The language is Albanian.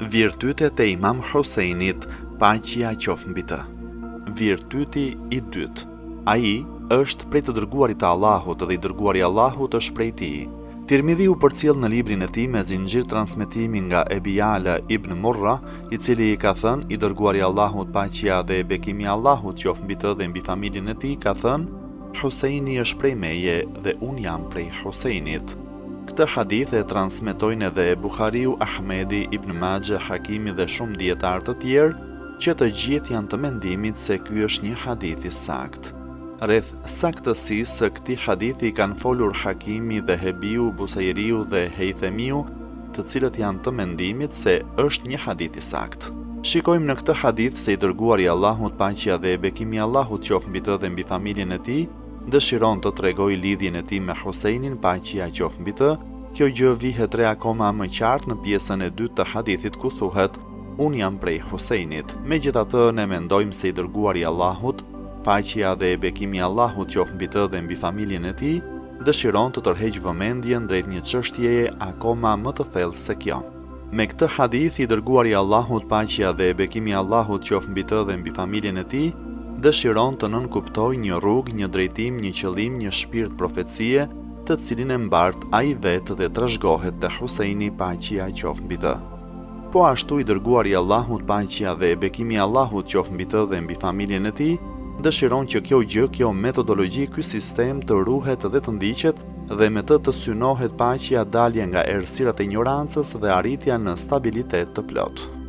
Virtytet e Imam Husajnit, paqja qoftë mbi të. Virtyti i dytë. Ai është prej të dërguarit të Allahut dhe i dërguari i Allahut është prej tij. Tirmidhiu përcjell në librin e tij me zinxhir transmetimi nga Ebi Ya'la ibn Murra, i cili ka thënë i dërguari i Allahut, paqja dhe bekimi i Allahut qoftë mbi të dhe mbi familjen e tij, ka thënë: Husajni është prej meje dhe unë jam prej Husajnit. Këtë hadith e transmetojnë edhe Buhariu, Ahmedi, Ibn Majah, Hakimi dhe shumë dietarë të tjerë, që të gjithë janë të mendimit se ky është një hadith i saktë. Rreth saktësisë së këtij hadithi kanë folur Hakimi dhe Hebiu, Busairiu dhe Heithemiu, të cilët janë të mendimit se është një hadith i saktë. Shikojmë në këtë hadith se i dërguari i Allahut, paqja dhe bekimi i Allahut qoftë mbi të dhe mbi familjen e tij, dëshiron të tregojë lidhjen e tij me Husajnin, paqja qoftë mbi të. Kjo gjë vihet re akoma më qartë në pjesën e dytë të hadithit ku thuhet: unë jam prej Husajnit. Megjithatë, ne mendojmë se i dërguari i Allahut, paqja dhe bekimi i Allahut qoftë mbi të dhe mbi familjen e tij, dëshiron të tërheqë vëmendjen drejt një çështjeje akoma më të thellë se kjo. Me këtë hadith i dërguari i Allahut, paqja dhe bekimi i Allahut qoftë mbi të dhe mbi familjen e tij, dëshiron të nënkuptojë një rrugë, një drejtim, një qëllim, një shpirt profecie, të cilin e mbart ai vetë dhe trashëgohet te Husajni, paqja qoftë mbi të. Po ashtu i dërguari i Allahut, paqja dhe bekimi i Allahut qoftë mbi të dhe mbi familjen e tij, dëshiron që kjo gjë, kjo metodologji, ky sistem të ruhet dhe të ndiqet dhe me të synohet paqja, dalja nga errësirat e ignorancës dhe arritja në stabilitet të plotë.